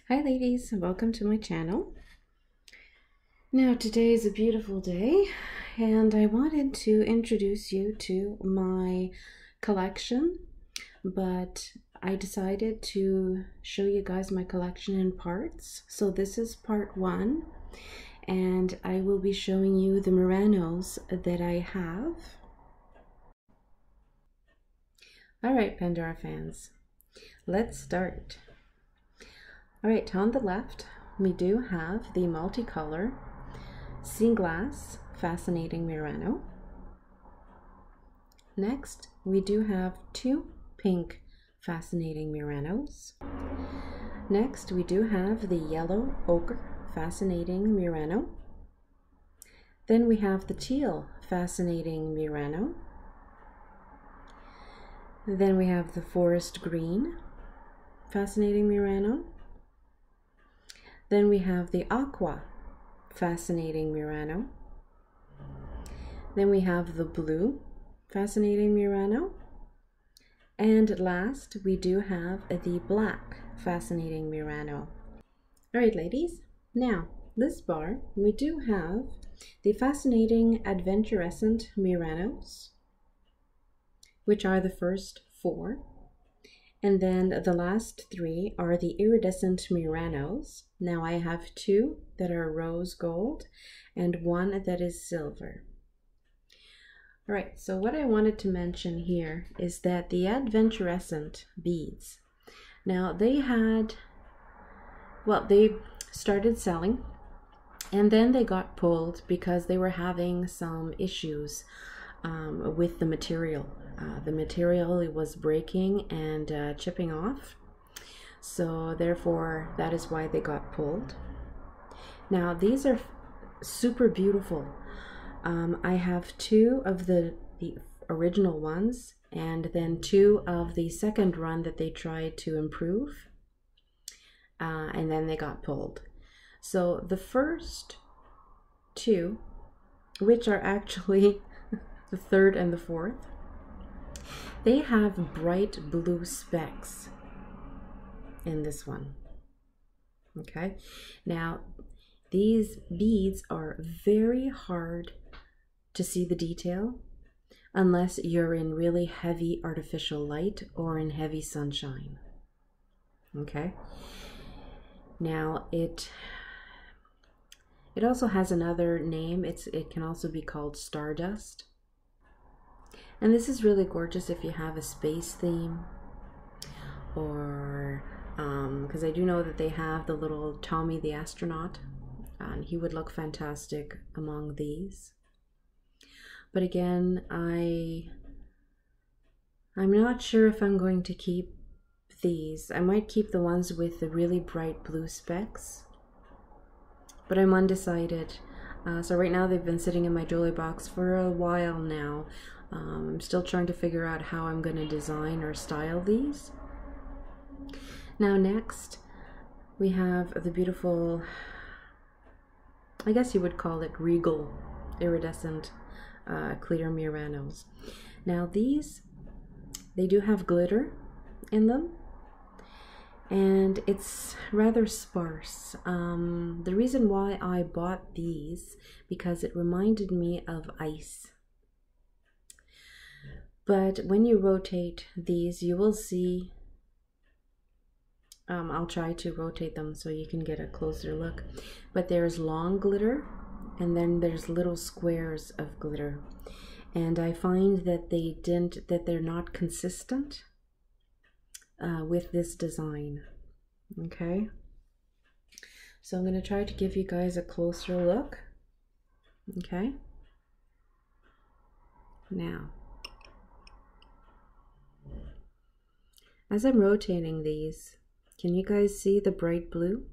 Hi ladies, welcome to my channel. Now today is a beautiful day and I wanted to introduce you to my collection, but I decided to show you guys my collection in parts. So this is part 1 and I will be showing you the Muranos that I have. Alright Pandora fans, let's start. Alright, on the left, we do have the multicolor sea glass fascinating Murano. Next, we do have 2 pink fascinating Muranos. Next, we do have the yellow ochre fascinating Murano. Then we have the teal fascinating Murano. Then we have the forest green fascinating Murano. Then we have the aqua fascinating Murano. Then we have the blue fascinating Murano. And last, we do have the black fascinating Murano. All right, ladies. Now, this bar, we do have the fascinating adventurescent Muranos, which are the first 4. And then the last 3 are the iridescent Muranos. Now I have 2 that are rose gold and 1 that is silver. All right, so what I wanted to mention here is that the adventurescent beads, now they started selling and then they got pulled because they were having some issues with the material. The material, it was breaking and chipping off, so therefore that is why they got pulled. Now these are super beautiful. I have 2 of the original ones and then 2 of the second run that they tried to improve, and then they got pulled. So the first 2, which are actually the 3rd and the 4th, they have bright blue specks in this one. Okay, now these beads are very hard to see the detail unless you're in really heavy artificial light or in heavy sunshine. Okay, now it also has another name. It can also be called stardust. And this is really gorgeous if you have a space theme, or because I do know that they have the little Tommy the astronaut, and he would look fantastic among these. But again, I'm not sure if I'm going to keep these. I might keep the ones with the really bright blue specks, but I'm undecided. So right now they've been sitting in my jewelry box for a while now. I'm still trying to figure out how I'm going to design or style these. Now next, we have the beautiful, I guess you would call it regal, iridescent clear Muranos. Now these, they do have glitter in them, and it's rather sparse. The reason why I bought these, because it reminded me of ice. But when you rotate these, you will see, I'll try to rotate them so you can get a closer look, but there's long glitter and then there's little squares of glitter. And I find that they're not consistent with this design. Okay, so I'm going to try to give you guys a closer look. Okay, now as I'm rotating these, can you guys see the bright blue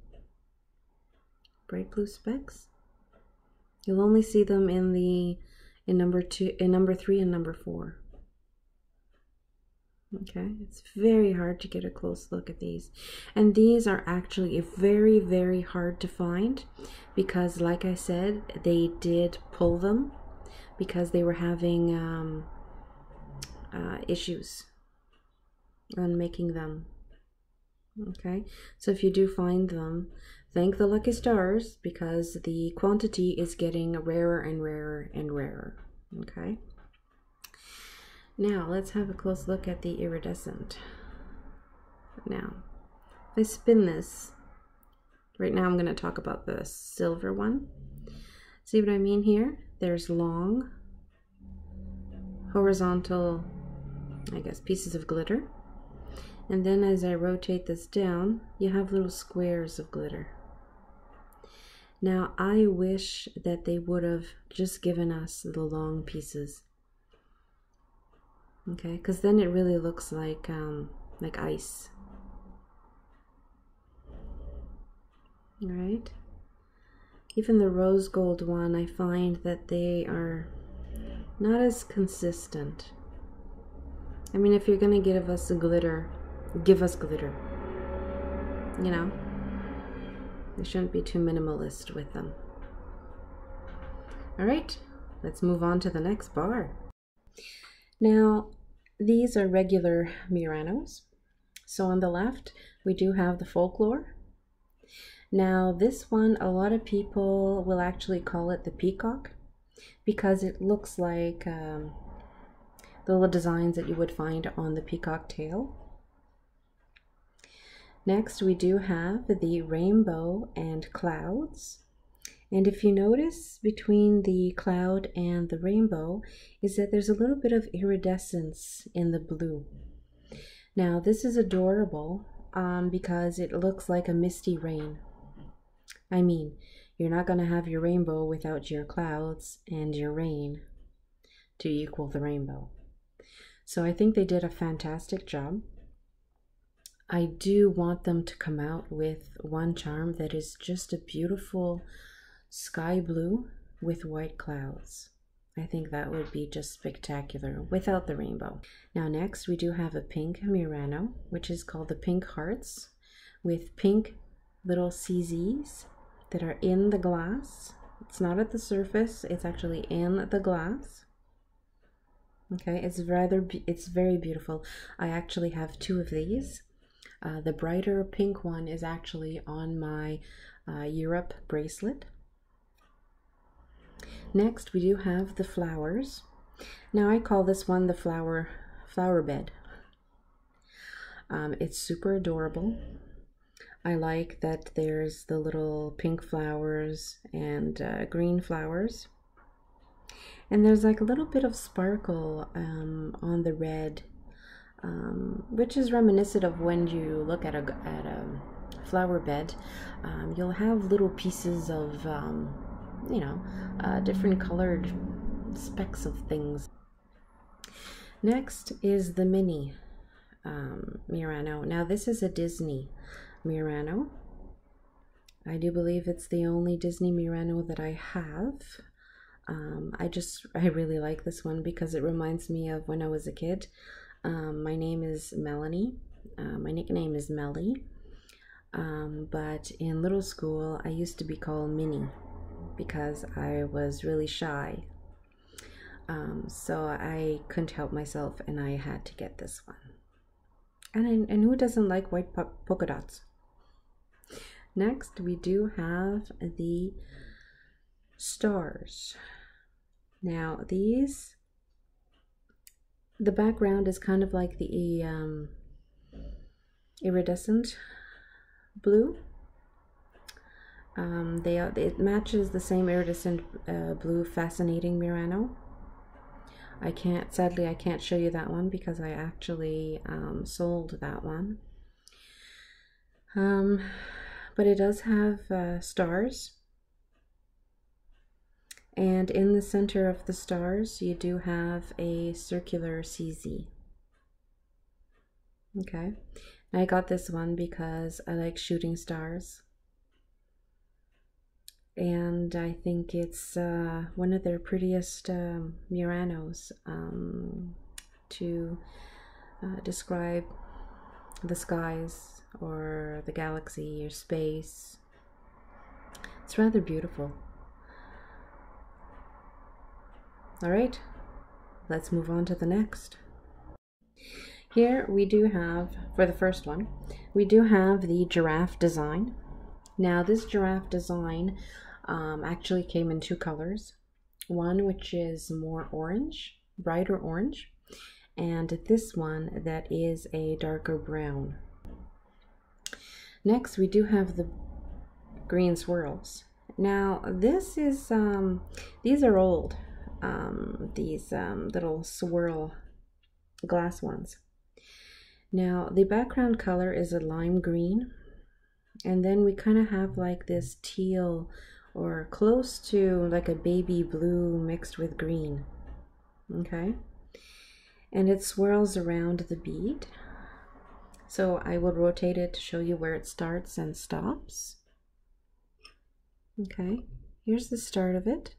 specks? You'll only see them in number 3 and number 4. Okay, it's very hard to get a close look at these, and these are actually very, very hard to find because, like I said, they did pull them because they were having issues on making them. Okay, so if you do find them, thank the lucky stars, because the quantity is getting rarer and rarer and rarer. Okay, now let's have a close look at the iridescent. Now, if I spin this, right now I'm going to talk about the silver one. See what I mean here? There's long, horizontal, I guess, pieces of glitter. And then as I rotate this down, you have little squares of glitter. Now, I wish that they would have just given us the long pieces. Okay, because then it really looks like ice. All right. Even the rose gold one, I find that they are not as consistent. I mean, if you're gonna give us a glitter, give us glitter. You know, we shouldn't be too minimalist with them. All right, let's move on to the next bar. Now, these are regular Muranos. So on the left, we do have the folklore. Now, this one, a lot of people will actually call it the peacock because it looks like the little designs that you would find on the peacock tail. Next, we do have the rainbow and clouds. And if you notice between the cloud and the rainbow is that there's a little bit of iridescence in the blue. Now, this is adorable because it looks like a misty rain. I mean, you're not going to have your rainbow without your clouds and your rain to equal the rainbow. So I think they did a fantastic job. I do want them to come out with one charm that is just a beautiful sky blue with white clouds. I think that would be just spectacular without the rainbow. Now next we do have a pink Murano, which is called the pink hearts, with pink little CZs that are in the glass. It's not at the surface, it's actually in the glass. Okay, it's very beautiful. I actually have two of these. The brighter pink one is actually on my Europe bracelet. Next, we do have the flowers. Now, I call this one the flower bed. It's super adorable. I like that there's the little pink flowers and green flowers. And there's like a little bit of sparkle on the red, which is reminiscent of when you look at a flower bed. You'll have little pieces of you know, different colored specks of things. Next is the mini Murano. Now this is a Disney Murano. I do believe it's the only Disney Murano that I have. I really like this one because it reminds me of when I was a kid. My name is Melanie. My nickname is Mellie. But in little school, I used to be called Minnie because I was really shy. So I couldn't help myself and I had to get this one. And who doesn't like white polka dots? Next, we do have the stars. Now these, the background is kind of like the iridescent blue. It matches the same iridescent blue fascinating Murano. Sadly I can't show you that one because I actually sold that one. But it does have stars. And in the center of the stars, you do have a circular CZ. Okay. I got this one because I like shooting stars. And I think it's one of their prettiest Muranos to describe the skies or the galaxy or space. It's rather beautiful. All right, let's move on to the next. Here we do have, for the first one, we do have the giraffe design. Now this giraffe design actually came in two colors. One which is more orange, brighter orange, and this one that is a darker brown. Next we do have the green swirls. Now this is, these are old, these little swirl glass ones. Now the background color is a lime green, and then we kind of have like this teal or close to like a baby blue mixed with green. Okay, and it swirls around the bead. So I will rotate it to show you where it starts and stops. Okay, here's the start of it.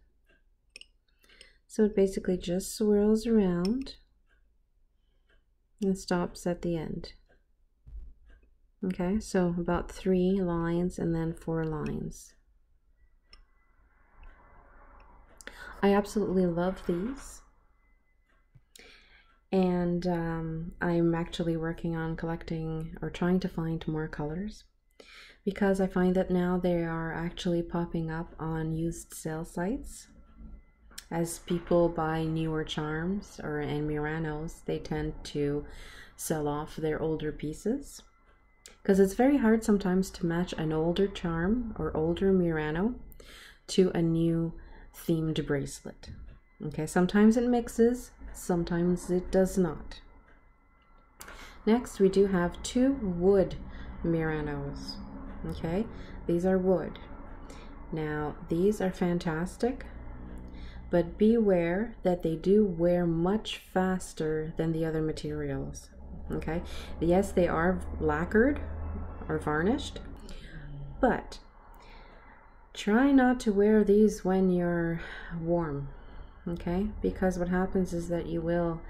So it basically just swirls around and stops at the end. Okay, so about 3 lines and then 4 lines. I absolutely love these, and I'm actually working on collecting or trying to find more colors, because I find that now they are actually popping up on used sale sites. As people buy newer charms and Muranos, they tend to sell off their older pieces, because it's very hard sometimes to match an older charm or older Murano to a new themed bracelet. Okay, sometimes it mixes, sometimes it does not. Next we do have 2 wood Muranos. Okay, these are wood. Now these are fantastic, but beware that they do wear much faster than the other materials. Okay, yes, they are lacquered or varnished, but try not to wear these when you're warm. Okay, because what happens is that you will,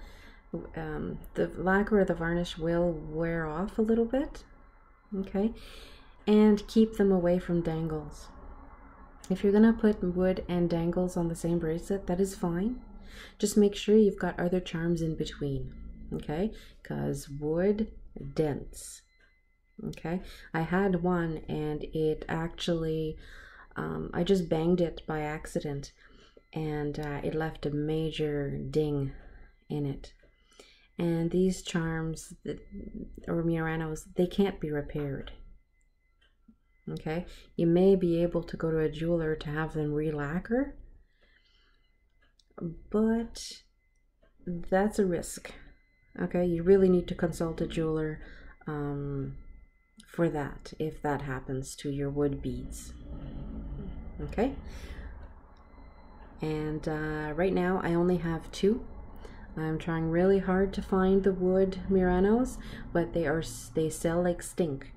the lacquer or the varnish will wear off a little bit. Okay, and keep them away from dangles. If you're gonna put wood and dangles on the same bracelet, that is fine. Just make sure you've got other charms in between, okay? Because wood dents, okay? I had one and it actually, I just banged it by accident, and it left a major ding in it. And these charms, or Muranos, they can't be repaired. Okay, you may be able to go to a jeweler to have them re-lacquer, but that's a risk. Okay, you really need to consult a jeweler for that, if that happens to your wood beads. Okay, and right now I only have 2. I'm trying really hard to find the wood Muranos, but they sell like stink.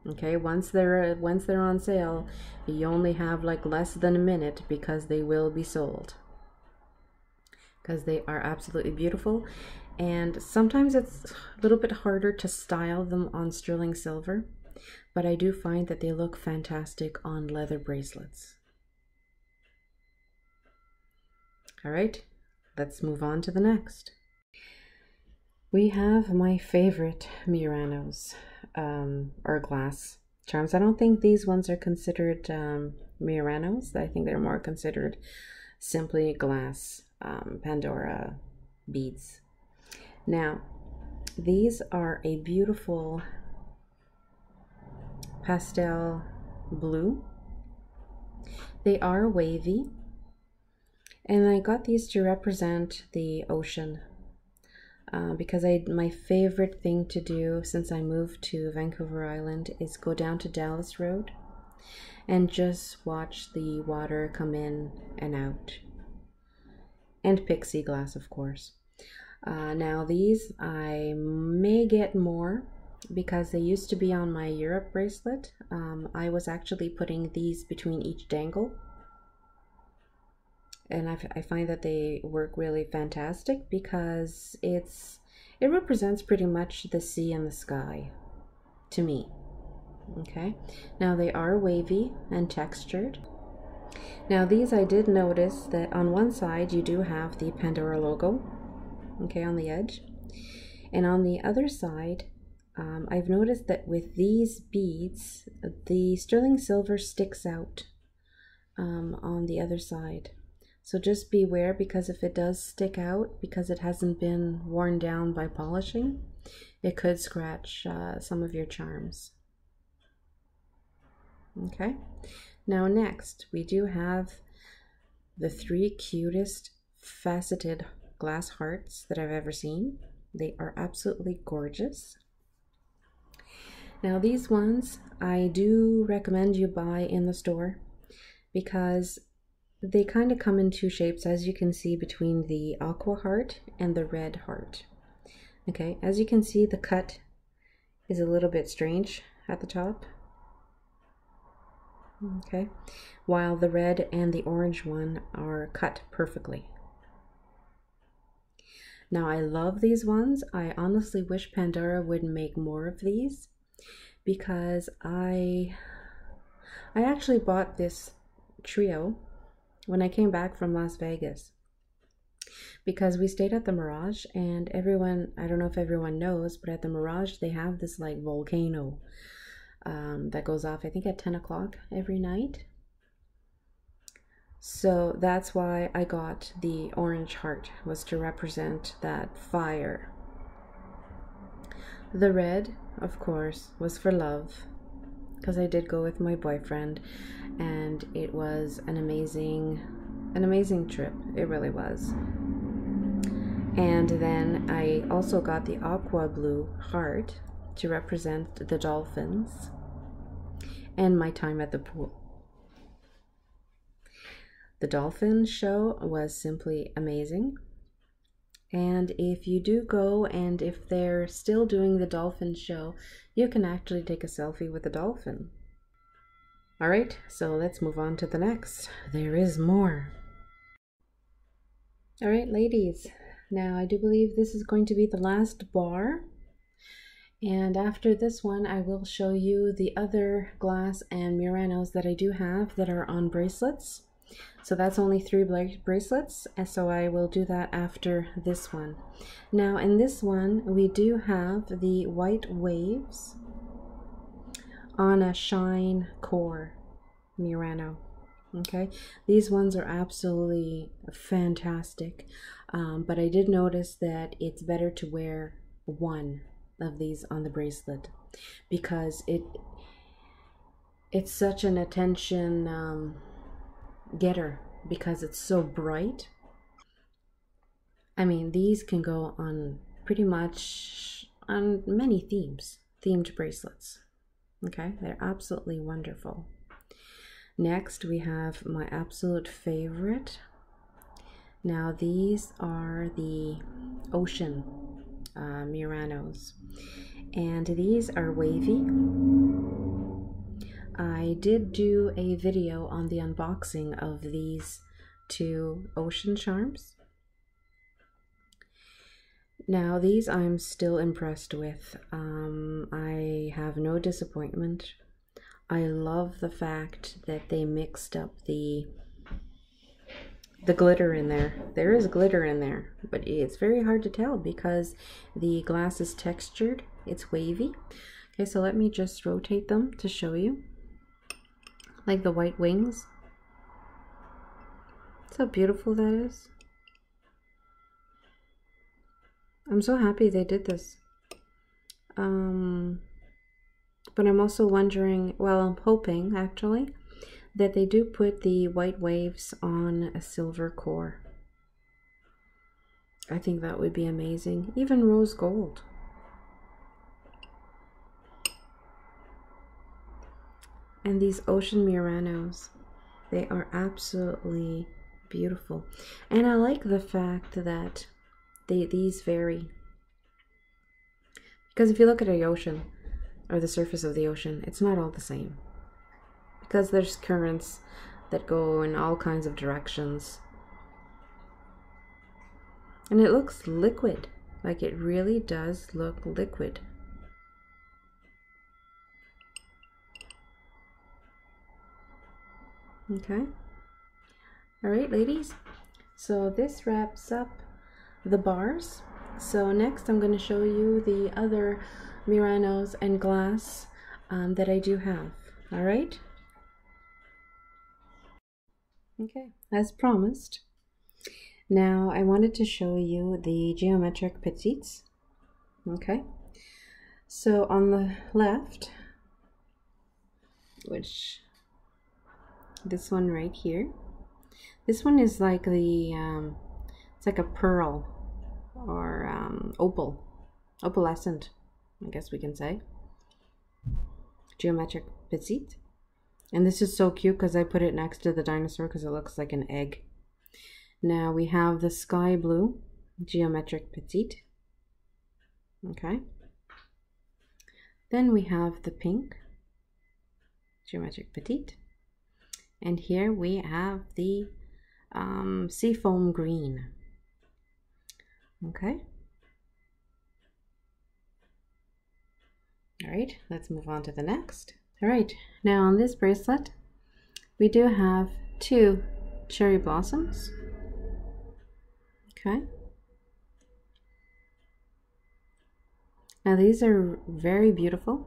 Okay, once they're on sale, you only have like less than a minute, because they will be sold, because they are absolutely beautiful. And sometimes it's a little bit harder to style them on sterling silver, but I do find that they look fantastic on leather bracelets. All right, let's move on to the next. We have my favorite Muranos, or glass charms. I don't think these ones are considered Muranos. I think they're more considered simply glass Pandora beads. Now, these are a beautiful pastel blue. They are wavy, and I got these to represent the ocean. Because my favorite thing to do since I moved to Vancouver Island is go down to Dallas Road and just watch the water come in and out, and pixie glass, of course. Now these I may get more, because they used to be on my Europe bracelet. I was actually putting these between each dangle, and I find that they work really fantastic, because it represents pretty much the sea and the sky to me. Okay, now they are wavy and textured. Now these, I did notice that on one side you do have the Pandora logo, okay, on the edge, And on the other side, I've noticed that with these beads, the sterling silver sticks out on the other side. So just beware, because if it does stick out, because it hasn't been worn down by polishing, it could scratch some of your charms. Okay, now next we do have the 3 cutest faceted glass hearts that I've ever seen. They are absolutely gorgeous. Now these ones I do recommend you buy in the store, because they kind of come in 2 shapes, as you can see, between the aqua heart and the red heart. Okay, as you can see, the cut is a little bit strange at the top. Okay, while the red and the orange one are cut perfectly. Now I love these ones. I honestly wish Pandora would make more of these, because I actually bought this trio when I came back from Las Vegas, because we stayed at the Mirage, and everyone, I don't know if everyone knows, but at the Mirage they have this like volcano that goes off, I think at 10 o'clock every night. So that's why I got the orange heart, was to represent that fire. The red, of course, was for love, because I did go with my boyfriend, and it was an amazing trip. It really was. And then I also got the aqua blue heart to represent the dolphins and my time at the pool. The dolphin show was simply amazing. And if you do go, and if they're still doing the dolphin show, you can actually take a selfie with the dolphin. All right, so let's move on to the next. There is more. All right, ladies. Now I do believe this is going to be the last bar. And after this one, I will show you the other glass and Muranos that I do have that are on bracelets. So that's only 3 bracelets, and so I will do that after this one. Now in this one, we do have the white waves on a shine core Murano. Okay, these ones are absolutely fantastic, but I did notice that it's better to wear one of these on the bracelet, because it's such an attention getter, because it's so bright. I mean, these can go on pretty much on many themed bracelets. Okay, they're absolutely wonderful. Next we have my absolute favorite. Now these are the ocean Muranos, and these are wavy. I did do a video on the unboxing of these 2 ocean charms. Now these I'm still impressed with. I have no disappointment. I love the fact that they mixed up the glitter in there. There is glitter in there, but it's very hard to tell because the glass is textured. It's wavy. Okay, so let me just rotate them to show you. Like the white wings. See how beautiful that is. I'm so happy they did this. But I'm also wondering, well, I'm hoping actually that they do put the white waves on a silver core. I think that would be amazing. Even rose gold. And these ocean Muranos, they are absolutely beautiful. And I like the fact that these vary. Because if you look at the ocean, or the surface of the ocean, it's not all the same. Because there's currents that go in all kinds of directions. And it looks liquid. Like it really does look liquid. Okay. All right, ladies. So this wraps up the bars. So next I'm going to show you the other Muranos and glass that I do have. All right. Okay, as promised. Now I wanted to show you the geometric petites. Okay. So on the left, which this one right here, this one is like the it's like a pearl or opalescent, I guess we can say, geometric petite. And this is so cute because I put it next to the dinosaur because it looks like an egg. Now we have the sky blue geometric petite. Okay. Then we have the pink geometric petite. And here we have the seafoam green. Okay. All right, let's move on to the next. All right, now on this bracelet, we do have 2 cherry blossoms. Okay. Now these are very beautiful.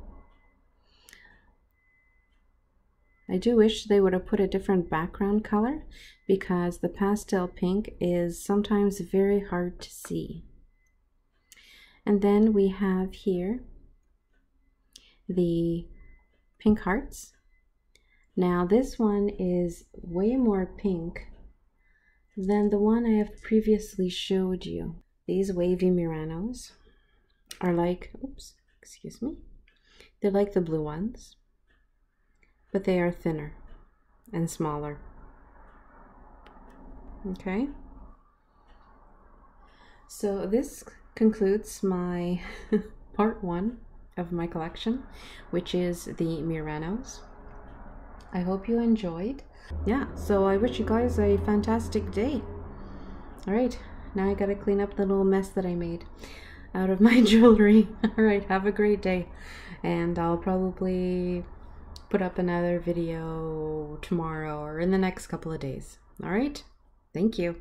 I do wish they would have put a different background color because the pastel pink is sometimes very hard to see. And then we have here the pink hearts. Now this one is way more pink than the one I have previously showed you. These wavy Muranos are like, oops, excuse me, they're like the blue ones, but they are thinner and smaller. Okay, so this concludes my part 1 of my collection, which is the Muranos. I hope you enjoyed. Yeah, so I wish you guys a fantastic day. All right, now I gotta clean up the little mess that I made out of my jewelry. All right, have a great day, and I'll probably put up another video tomorrow or in the next couple of days. All right, thank you.